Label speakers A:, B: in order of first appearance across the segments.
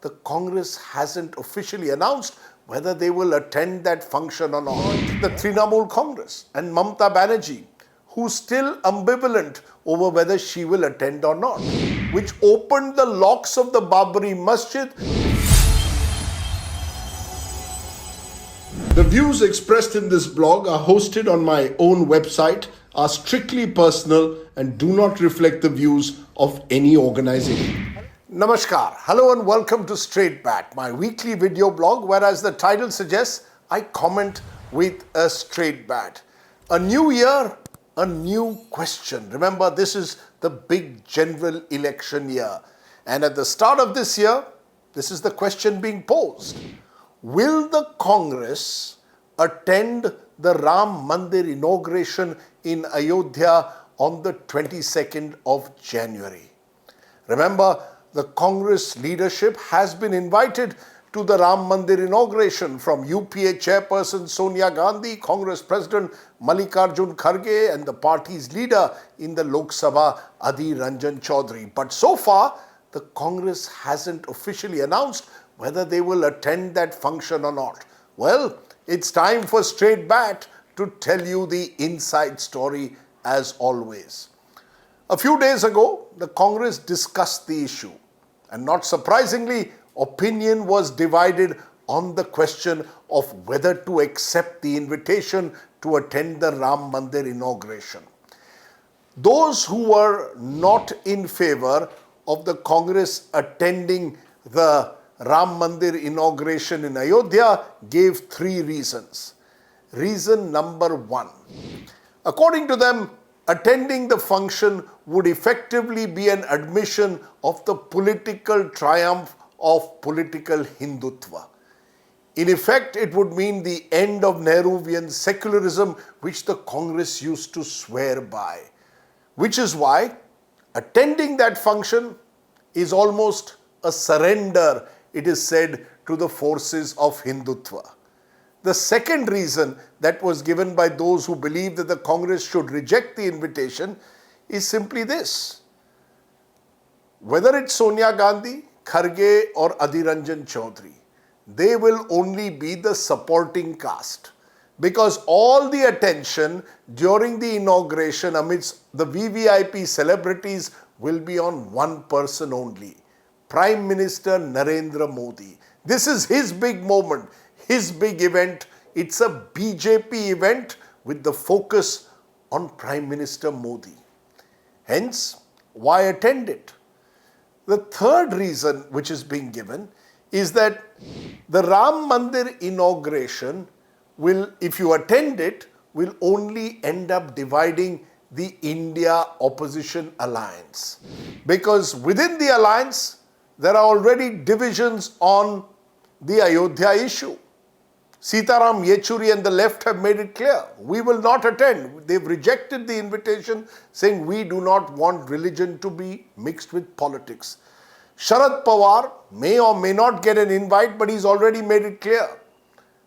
A: the Congress hasn't officially announced whether they will attend that function or not. The Trinamool Congress and Mamata Banerjee, who's still ambivalent over whether she will attend or not, which opened the locks of the Babri Masjid. The views expressed in this blog are hosted on my own website, are strictly personal and do not reflect the views of any organization. Namaskar, hello and welcome to Straight Bat, my weekly video blog where, as the title suggests, I comment with a straight bat. A new year, a new question. Remember, this is the big general election year. And at the start of this year, this is the question being posed. Will the Congress attend the Ram Mandir inauguration in Ayodhya on the 22nd of January? Remember, the Congress leadership has been invited to the Ram Mandir inauguration from UPA chairperson Sonia Gandhi, Congress President Mallikarjun Kharge and the party's leader in the Lok Sabha, Adhir Ranjan Chaudhary. But so far, the Congress hasn't officially announced whether they will attend that function or not. Well, it's time for Straight Bat to tell you the inside story as always. A few days ago, the Congress discussed the issue, and not surprisingly, opinion was divided on the question of whether to accept the invitation to attend the Ram Mandir inauguration. Those who were not in favor of the Congress attending the Ram Mandir inauguration in Ayodhya gave three reasons. Reason number one, according to them, attending the function would effectively be an admission of the political triumph of political Hindutva. In effect, it would mean the end of Nehruvian secularism, which the Congress used to swear by. Which is why attending that function is almost a surrender, it is said, to the forces of Hindutva. The second reason that was given by those who believe that the Congress should reject the invitation is simply this. Whether it's Sonia Gandhi, Kharge or Adhir Ranjan Chaudhary, they will only be the supporting cast, because all the attention during the inauguration amidst the VVIP celebrities will be on one person only, Prime Minister Narendra Modi. This is his big moment, his big event. It's a BJP event with the focus on Prime Minister Modi. Hence, why attend it? The third reason which is being given is that the Ram Mandir inauguration will, if you attend it, will only end up dividing the India opposition alliance. Because within the alliance, there are already divisions on the Ayodhya issue. Sitaram Yechuri and the left have made it clear. We will not attend. They've rejected the invitation, saying we do not want religion to be mixed with politics. Sharad Pawar may or may not get an invite, but he's already made it clear.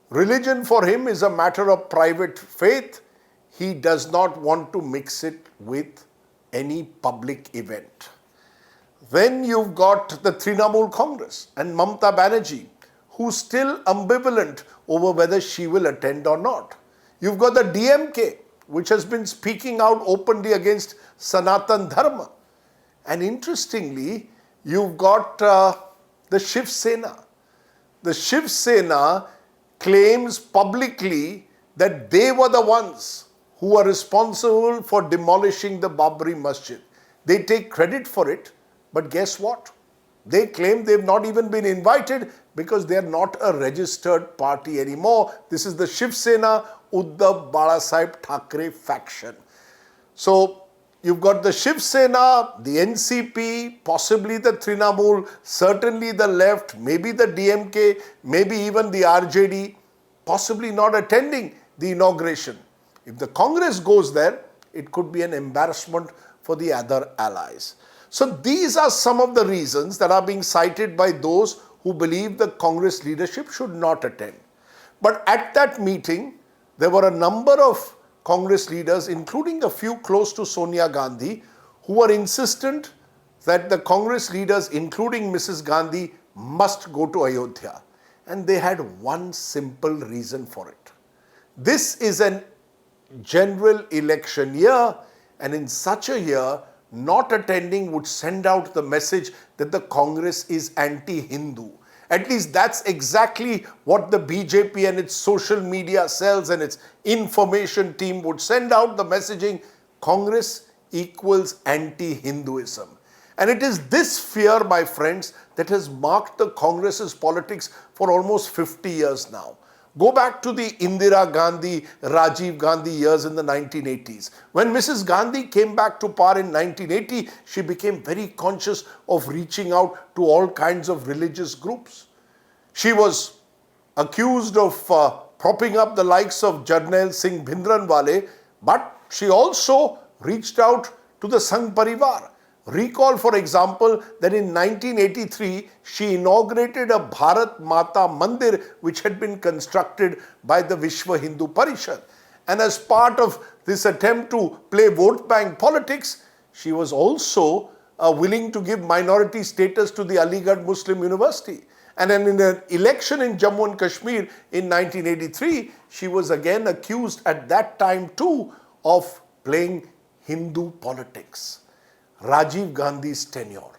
A: Religion for him is a matter of private faith. He does not want to mix it with any public event. Then you've got the Trinamool Congress and Mamata Banerjee, who's still ambivalent over whether she will attend or not. You've got the DMK, which has been speaking out openly against Sanatan Dharma. And interestingly, you've got the Shiv Sena. The Shiv Sena claims publicly that they were the ones who are responsible for demolishing the Babri Masjid. They take credit for it, but guess what? They claim they've not even been invited because they are not a registered party anymore. This is the Shiv Sena Uddhav Balasaheb Thackeray faction. So you've got the Shiv Sena, the NCP, possibly the Trinamool, certainly the left, maybe the DMK, maybe even the RJD, possibly not attending the inauguration. If the Congress goes there, it could be an embarrassment for the other allies. So these are some of the reasons that are being cited by those who believe the Congress leadership should not attend. But at that meeting, there were a number of Congress leaders, including a few close to Sonia Gandhi, who were insistent that the Congress leaders, including Mrs. Gandhi, must go to Ayodhya. And they had one simple reason for it. This is an general election year, and in such a year, not attending would send out the message that the Congress is anti-Hindu. At least that's exactly what the BJP and its social media cells and its information team would send out the messaging: Congress equals anti-Hinduism. And it is this fear, my friends, that has marked the Congress's politics for almost 50 years now. Go back to the Indira Gandhi, Rajiv Gandhi years in the 1980s. When Mrs. Gandhi came back to power in 1980, she became very conscious of reaching out to all kinds of religious groups. She was accused of propping up the likes of Jarnail Singh Bhindranwale, but she also reached out to the Sangh Parivar. Recall, for example, that in 1983, she inaugurated a Bharat Mata Mandir which had been constructed by the Vishwa Hindu Parishad. And as part of this attempt to play vote bank politics, she was also willing to give minority status to the Aligarh Muslim University. And then in an election in Jammu and Kashmir in 1983, she was again accused at that time too of playing Hindu politics. Rajiv Gandhi's tenure,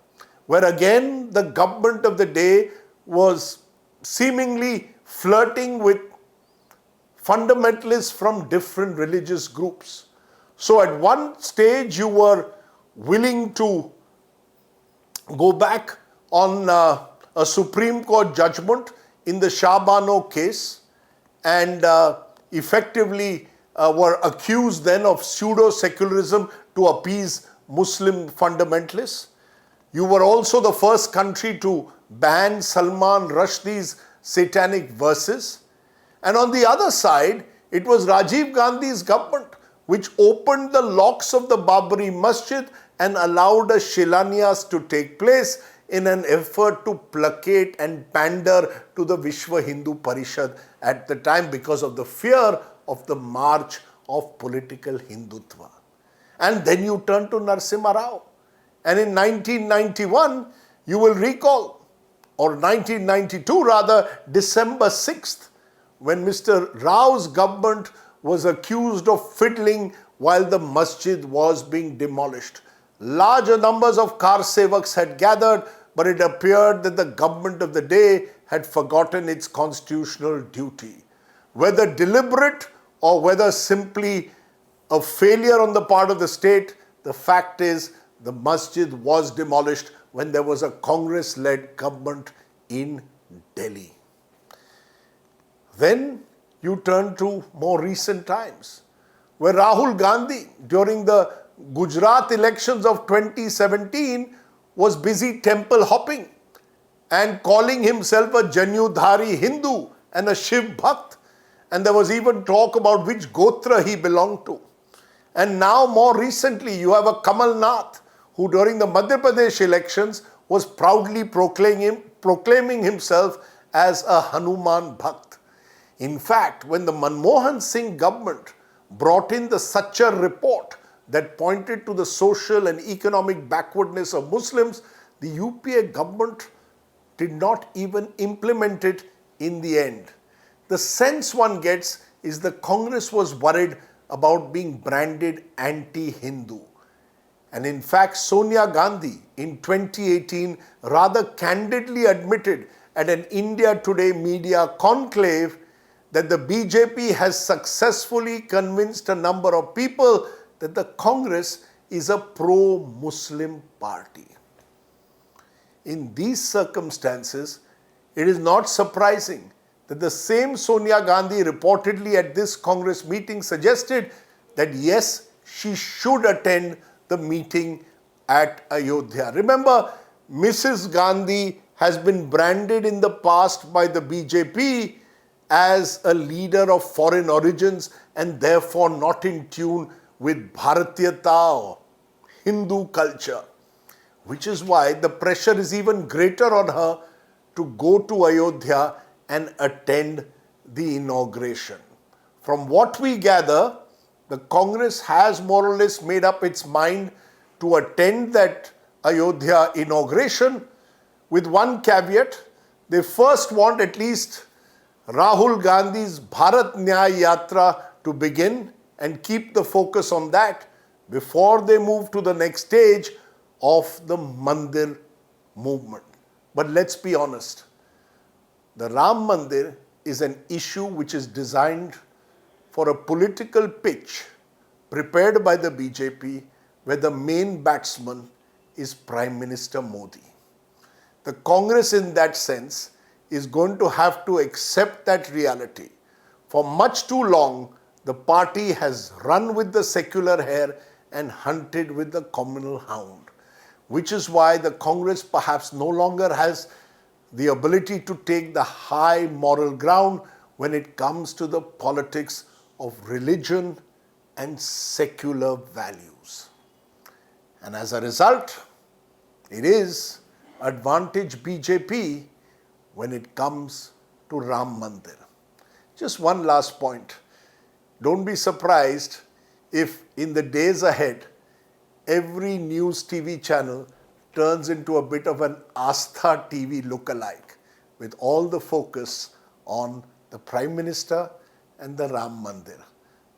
A: where again the government of the day was seemingly flirting with fundamentalists from different religious groups. So at one stage you were willing to go back on a Supreme Court judgment in the Shah Bano case and effectively were accused then of pseudo-secularism to appease Muslim fundamentalists. You were also the first country to ban Salman Rushdie's satanic verses. And on the other side, it was Rajiv Gandhi's government which opened the locks of the Babri Masjid and allowed a Shilanyas to take place in an effort to placate and pander to the Vishwa Hindu Parishad at the time because of the fear of the march of political Hindutva. And then you turn to Narasimha Rao. And in 1991, you will recall, or 1992 rather, December 6th, when Mr. Rao's government was accused of fiddling while the masjid was being demolished. Larger numbers of car sevaks had gathered, but it appeared that the government of the day had forgotten its constitutional duty. Whether deliberate or whether simply a failure on the part of the state, the fact is the masjid was demolished when there was a Congress-led government in Delhi. Then you turn to more recent times, where Rahul Gandhi, during the Gujarat elections of 2017, was busy temple hopping and calling himself a Janudhari Hindu and a Shiv Bhakt. And there was even talk about which Gotra he belonged to. And now more recently, you have a Kamal Nath, who during the Madhya Pradesh elections was proudly proclaiming himself as a Hanuman Bhakt. In fact, when the Manmohan Singh government brought in the Sachar report that pointed to the social and economic backwardness of Muslims, the UPA government did not even implement it in the end. The sense one gets is the Congress was worried about being branded anti-Hindu. And in fact, Sonia Gandhi in 2018 rather candidly admitted at an India Today media conclave that the BJP has successfully convinced a number of people that the Congress is a pro-Muslim party. In these circumstances, it is not surprising that the same Sonia Gandhi reportedly at this Congress meeting suggested that yes, she should attend the meeting at Ayodhya. Remember, Mrs. Gandhi has been branded in the past by the BJP as a leader of foreign origins and therefore not in tune with Bharatiyata or Hindu culture, which is why the pressure is even greater on her to go to Ayodhya and attend the inauguration. From what we gather, the Congress has more or less made up its mind to attend that Ayodhya inauguration, with one caveat. They first want at least Rahul Gandhi's Bharat Nyay Yatra to begin and keep the focus on that before they move to the next stage of the Mandir movement. But let's be honest, the Ram Mandir is an issue which is designed for a political pitch prepared by the BJP, where the main batsman is Prime Minister Modi. The Congress in that sense is going to have to accept that reality. For much too long, the party has run with the secular hare and hunted with the communal hound, which is why the Congress perhaps no longer has the ability to take the high moral ground when it comes to the politics of religion and secular values. And as a result, it is advantage BJP when it comes to Ram Mandir. Just one last point. Don't be surprised if in the days ahead, every news TV channel turns into a bit of an Astha TV lookalike, with all the focus on the Prime Minister and the Ram Mandir.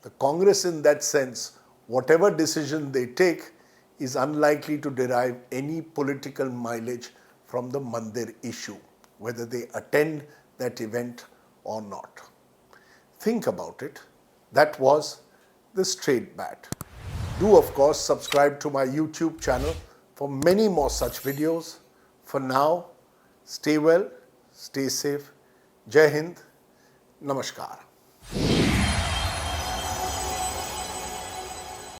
A: The Congress in that sense, whatever decision they take, is unlikely to derive any political mileage from the Mandir issue, whether they attend that event or not. Think about it. That was the straight bat. Do, of course, subscribe to my YouTube channel for many more such videos. For now, stay well, stay safe. Jai Hind, Namaskar.